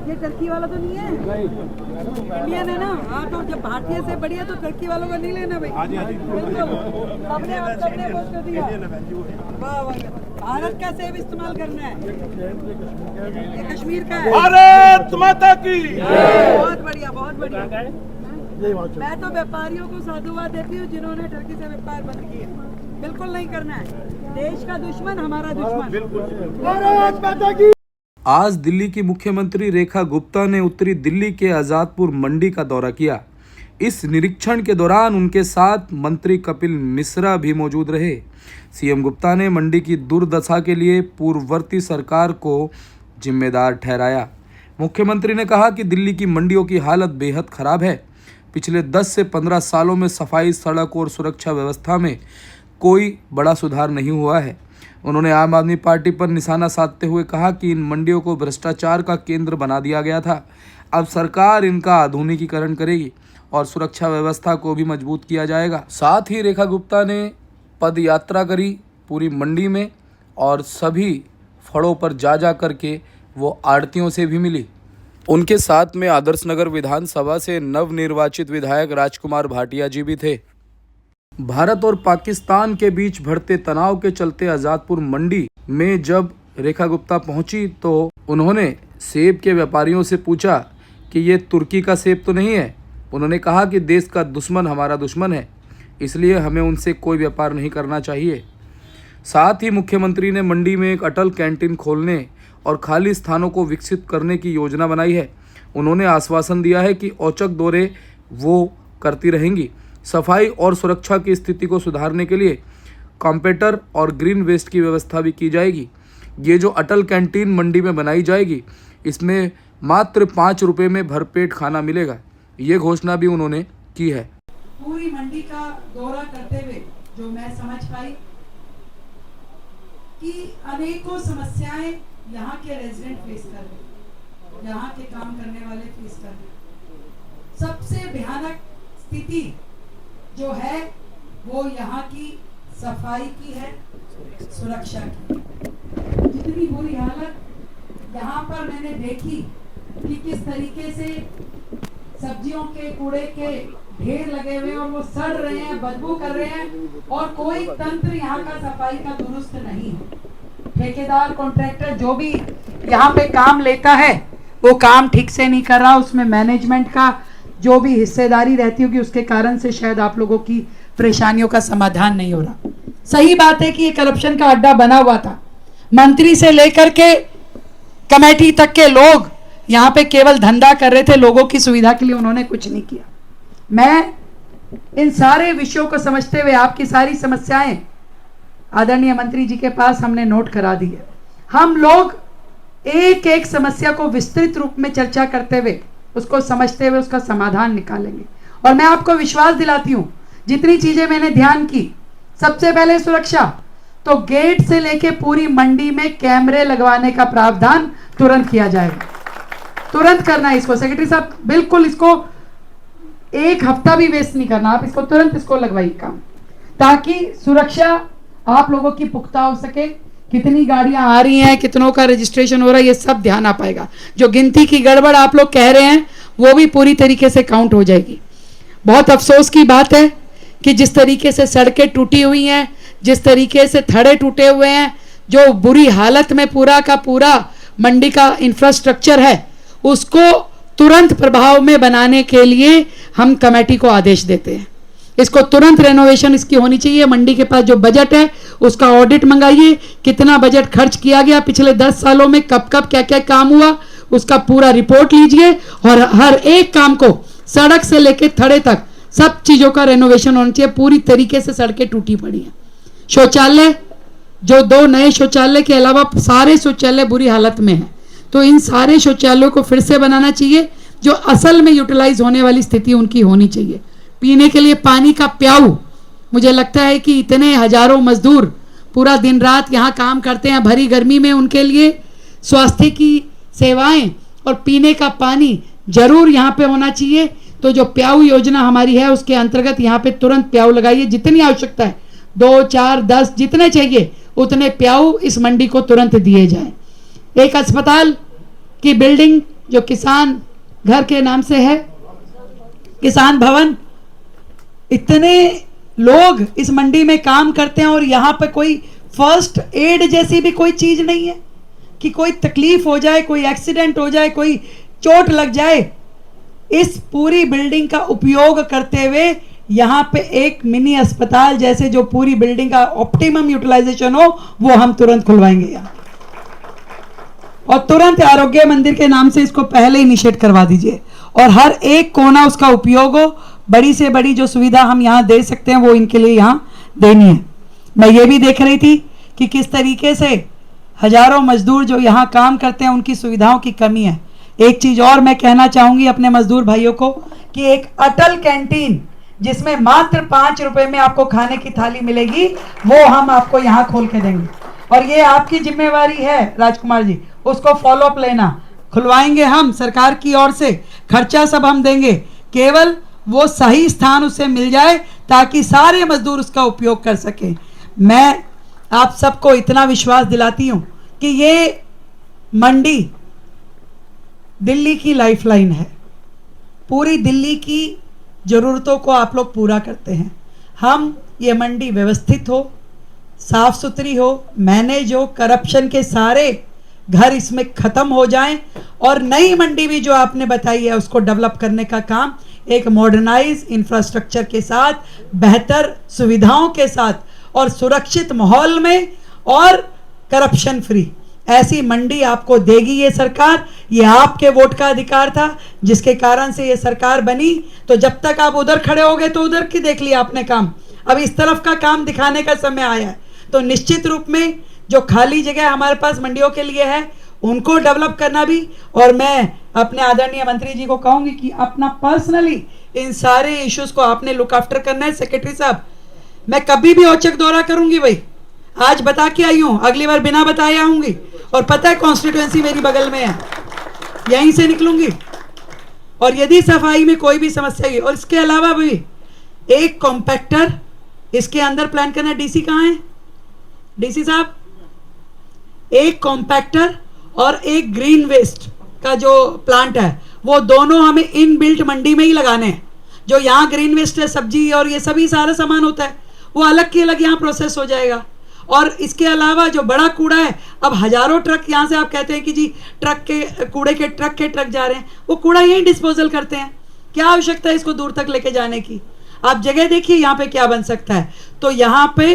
ये टर्की वाला तो नहीं है, इंडियन है ना। हाँ, तो जब भारतीय से बढ़िया तो टर्की वालों का नहीं लेना भाई। बिल्कुल, सबने पोस्ट कर दिया। वाह वाह, भारत का सेब इस्तेमाल करना है, ये कश्मीर का है। भारत माता की बहुत बढ़िया, बहुत बढ़िया। मैं तो व्यापारियों को साधुवाद देती हूँ जिन्होंने टर्की से व्यापार बंद किया। बिल्कुल नहीं करना है, देश का दुश्मन हमारा दुश्मन। भारत माता की। आज दिल्ली की मुख्यमंत्री रेखा गुप्ता ने उत्तरी दिल्ली के आज़ादपुर मंडी का दौरा किया। इस निरीक्षण के दौरान उनके साथ मंत्री कपिल मिश्रा भी मौजूद रहे। सीएम गुप्ता ने मंडी की दुर्दशा के लिए पूर्ववर्ती सरकार को जिम्मेदार ठहराया। मुख्यमंत्री ने कहा कि दिल्ली की मंडियों की हालत बेहद खराब है। पिछले 10 से 15 सालों में सफाई, सड़क और सुरक्षा व्यवस्था में कोई बड़ा सुधार नहीं हुआ है। उन्होंने आम आदमी पार्टी पर निशाना साधते हुए कहा कि इन मंडियों को भ्रष्टाचार का केंद्र बना दिया गया था। अब सरकार इनका आधुनिकीकरण करेगी और सुरक्षा व्यवस्था को भी मजबूत किया जाएगा। साथ ही रेखा गुप्ता ने पद यात्रा करी पूरी मंडी में और सभी फड़ों पर जा करके वो आड़तियों से भी मिली। उनके साथ में आदर्श नगर विधानसभा से नवनिर्वाचित विधायक राजकुमार भाटिया जी भी थे। भारत और पाकिस्तान के बीच बढ़ते तनाव के चलते आज़ादपुर मंडी में जब रेखा गुप्ता पहुंची तो उन्होंने सेब के व्यापारियों से पूछा कि ये तुर्की का सेब तो नहीं है। उन्होंने कहा कि देश का दुश्मन हमारा दुश्मन है, इसलिए हमें उनसे कोई व्यापार नहीं करना चाहिए। साथ ही मुख्यमंत्री ने मंडी में एक अटल कैंटीन खोलने और खाली स्थानों को विकसित करने की योजना बनाई है। उन्होंने आश्वासन दिया है कि औचक दौरे वो करती रहेंगी। सफाई और सुरक्षा की स्थिति को सुधारने के लिए कॉम्पेटर और ग्रीन वेस्ट की व्यवस्था भी की जाएगी। ये जो अटल कैंटीन मंडी में बनाई जाएगी, इसमें मात्र 5 रुपये में भरपेट खाना मिलेगा, ये घोषणा भी उन्होंने की है। पूरी मंडी का दौरा करते हुए जो मैं समझ पाई कि अनेकों समस्याएं यहाँ के रेजिडेंट फेस कर रहे, यहाँ के काम करने वाले फेस कर रहे। सबसे भयानक स्थिति जो है वो यहाँ की सफाई की है, सुरक्षा की। जितनी बुरी हालत यहाँ पर मैंने देखी कि किस तरीके से सब्जियों के कूड़े के ढेर लगे हुए और वो सड़ रहे हैं, बदबू कर रहे हैं और कोई तंत्र यहाँ का सफाई का दुरुस्त नहीं है। ठेकेदार, कॉन्ट्रैक्टर जो भी यहाँ पे काम लेता है वो काम ठीक से नहीं कर रहा। उसमें मैनेजमेंट का जो भी हिस्सेदारी रहती होगी उसके कारण से शायद आप लोगों की परेशानियों का समाधान नहीं हो रहा। सही बात है कि ये करप्शन का अड्डा बना हुआ था। मंत्री से लेकर के कमेटी तक के लोग यहाँ पे केवल धंधा कर रहे थे, लोगों की सुविधा के लिए उन्होंने कुछ नहीं किया। मैं इन सारे विषयों को समझते हुए आपकी सारी समस्याएं आदरणीय मंत्री जी के पास हमने नोट करा दी है। हम लोग एक एक समस्या को विस्तृत रूप में चर्चा करते हुए उसको समझते हुए उसका समाधान निकालेंगे। और मैं आपको विश्वास दिलाती हूं, जितनी चीजें मैंने ध्यान की, सबसे पहले सुरक्षा, तो गेट से लेके पूरी मंडी में कैमरे लगवाने का प्रावधान तुरंत किया जाएगा। तुरंत करना है इसको सेक्रेटरी साहब, बिल्कुल इसको एक हफ्ता भी वेस्ट नहीं करना, आप इसको तुरंत इसको लगवाइए काम, ताकि सुरक्षा आप लोगों की पुख्ता हो सके। कितनी गाड़ियां आ रही हैं, कितनों का रजिस्ट्रेशन हो रहा है, ये सब ध्यान आ पाएगा। जो गिनती की गड़बड़ आप लोग कह रहे हैं वो भी पूरी तरीके से काउंट हो जाएगी। बहुत अफसोस की बात है कि जिस तरीके से सड़कें टूटी हुई हैं, जिस तरीके से थड़े टूटे हुए हैं, जो बुरी हालत में पूरा का पूरा मंडी का इंफ्रास्ट्रक्चर है, उसको तुरंत प्रभाव में बनाने के लिए हम कमेटी को आदेश देते हैं। इसको तुरंत रेनोवेशन इसकी होनी चाहिए। मंडी के पास जो बजट है उसका ऑडिट मंगाइए, कितना बजट खर्च किया गया पिछले 10 सालों में, कब कब क्या क्या काम हुआ, उसका पूरा रिपोर्ट लीजिए और हर एक काम को सड़क से लेके थड़े तक सब चीजों का रेनोवेशन होना चाहिए। पूरी तरीके से सड़कें टूटी पड़ी हैं। शौचालय, जो 2 नए शौचालय के अलावा सारे शौचालय बुरी हालत में हैं, तो इन सारे शौचालयों को फिर से बनाना चाहिए, जो असल में यूटिलाइज होने वाली स्थिति उनकी होनी चाहिए। पीने के लिए पानी का प्याऊ, मुझे लगता है कि इतने हजारों मजदूर पूरा दिन रात यहाँ काम करते हैं भरी गर्मी में, उनके लिए स्वास्थ्य की सेवाएं और पीने का पानी जरूर यहाँ पे होना चाहिए। तो जो प्याऊ योजना हमारी है उसके अंतर्गत यहाँ पे तुरंत प्याऊ लगाइए, जितनी आवश्यकता है, 2, 4, 10 जितने चाहिए उतने प्याऊ इस मंडी को तुरंत दिए जाएं। एक अस्पताल की बिल्डिंग जो किसान घर के नाम से है, किसान भवन, इतने लोग इस मंडी में काम करते हैं और यहाँ पे कोई फर्स्ट एड जैसी भी कोई चीज नहीं है कि कोई तकलीफ हो जाए, कोई एक्सीडेंट हो जाए, कोई चोट लग जाए। इस पूरी बिल्डिंग का उपयोग करते हुए यहाँ पे एक मिनी अस्पताल जैसे जो पूरी बिल्डिंग का ऑप्टिमम यूटिलाइजेशन हो वो हम तुरंत खुलवाएंगे यहाँ, और तुरंत आरोग्य मंदिर के नाम से इसको पहले इनिशिएट करवा दीजिए और हर एक कोना उसका उपयोग हो। बड़ी से बड़ी जो सुविधा हम यहाँ दे सकते हैं वो इनके लिए यहाँ देनी है। मैं ये भी देख रही थी कि किस तरीके से हजारों मजदूर जो यहाँ काम करते हैं उनकी सुविधाओं की कमी है। एक चीज और मैं कहना चाहूंगी अपने मजदूर भाइयों को कि एक अटल कैंटीन जिसमें मात्र 5 रुपए में आपको खाने की थाली मिलेगी वो हम आपको यहाँ खोल के देंगे, और ये आपकी जिम्मेवारी है राजकुमार जी, उसको फॉलो अप लेना। खुलवाएंगे हम सरकार की ओर से, खर्चा सब हम देंगे, केवल वो सही स्थान उसे मिल जाए ताकि सारे मजदूर उसका उपयोग कर सकें। मैं आप सबको इतना विश्वास दिलाती हूं कि ये मंडी दिल्ली की लाइफलाइन है, पूरी दिल्ली की ज़रूरतों को आप लोग पूरा करते हैं। हम ये मंडी व्यवस्थित हो, साफ सुथरी हो, मैनेज हो, करप्शन के सारे घर इसमें ख़त्म हो जाएं, और नई मंडी भी जो आपने बताई है उसको डेवलप करने का काम एक मॉडर्नाइज इंफ्रास्ट्रक्चर के साथ, बेहतर सुविधाओं के साथ और सुरक्षित माहौल में और करप्शन फ्री ऐसी मंडी आपको देगी ये सरकार। ये आपके वोट का अधिकार था जिसके कारण से ये सरकार बनी। तो जब तक आप उधर खड़े हो गए तो उधर की देख लिया आपने काम, अब इस तरफ का काम दिखाने का समय आया है। तो निश्चित रूप में जो खाली जगह हमारे पास मंडियों के लिए है उनको डेवलप करना भी, और मैं अपने आदरणीय मंत्री जी को कहूंगी कि अपना पर्सनली इन सारे इश्यूज को आपने लुक आफ्टर करना है। सेक्रेटरी साहब, मैं कभी भी औचक दौरा करूंगी भाई, आज बता के आई हूं, अगली बार बिना बताए आऊंगी, और पता है कॉन्स्टिट्यूएंसी मेरी बगल में है, यहीं से निकलूंगी। और यदि सफाई में कोई भी समस्या है, और इसके अलावा भी एक कॉम्पैक्टर इसके अंदर प्लान करना है। डीसी कहाँ है? डीसी साहब, एक कॉम्पैक्टर और एक ग्रीन वेस्ट का जो प्लांट है वो दोनों हमें इन बिल्ट मंडी में ही लगाने हैं। जो यहाँ ग्रीन वेस्ट है, सब्जी और ये सभी सारा सामान होता है, वो अलग के अलग यहाँ प्रोसेस हो जाएगा। और इसके अलावा जो बड़ा कूड़ा है, अब हजारों ट्रक यहाँ से आप कहते हैं कि जी ट्रक के कूड़े के ट्रक जा रहे हैं, वो कूड़ा यहीं डिस्पोजल करते हैं, क्या आवश्यकता है इसको दूर तक लेके जाने की? आप जगह देखिए यहाँ पे क्या बन सकता है। तो यहाँ पे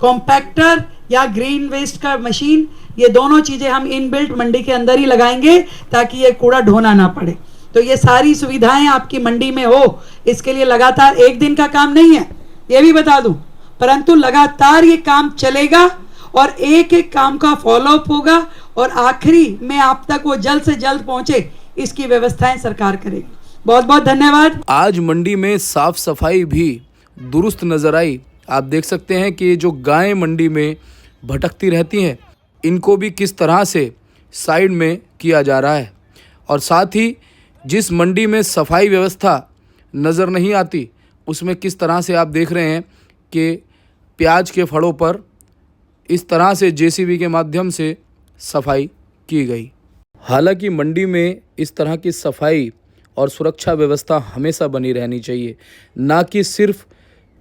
कॉम्पैक्टर या ग्रीन वेस्ट का मशीन, ये दोनों चीजें हम इनबिल्ट मंडी के अंदर ही लगाएंगे ताकि ये कूड़ा ढोना ना पड़े। तो ये सारी सुविधाएं आपकी मंडी में हो, इसके लिए लगातार एक दिन का काम नहीं है, ये भी बता दूं, परंतु लगातार ये काम चलेगा और एक एक काम का फॉलोअप होगा और आखिरी में आप तक वो जल्द से जल्द पहुंचे, इसकी व्यवस्थाएं सरकार करेगी। बहुत बहुत धन्यवाद। आज मंडी में साफ सफाई भी दुरुस्त नजर आई। आप देख सकते हैं कि जो गायें मंडी में भटकती रहती हैं, इनको भी किस तरह से साइड में किया जा रहा है, और साथ ही जिस मंडी में सफाई व्यवस्था नज़र नहीं आती उसमें किस तरह से आप देख रहे हैं कि प्याज के फड़ों पर इस तरह से जेसीबी के माध्यम से सफाई की गई। हालांकि मंडी में इस तरह की सफाई और सुरक्षा व्यवस्था हमेशा बनी रहनी चाहिए, ना कि सिर्फ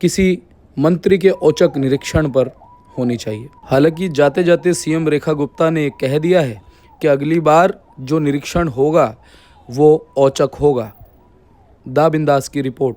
किसी मंत्री के औचक निरीक्षण पर होनी चाहिए। हालांकि जाते जाते सीएम रेखा गुप्ता ने कह दिया है कि अगली बार जो निरीक्षण होगा वो औचक होगा। दा बिंदास की रिपोर्ट।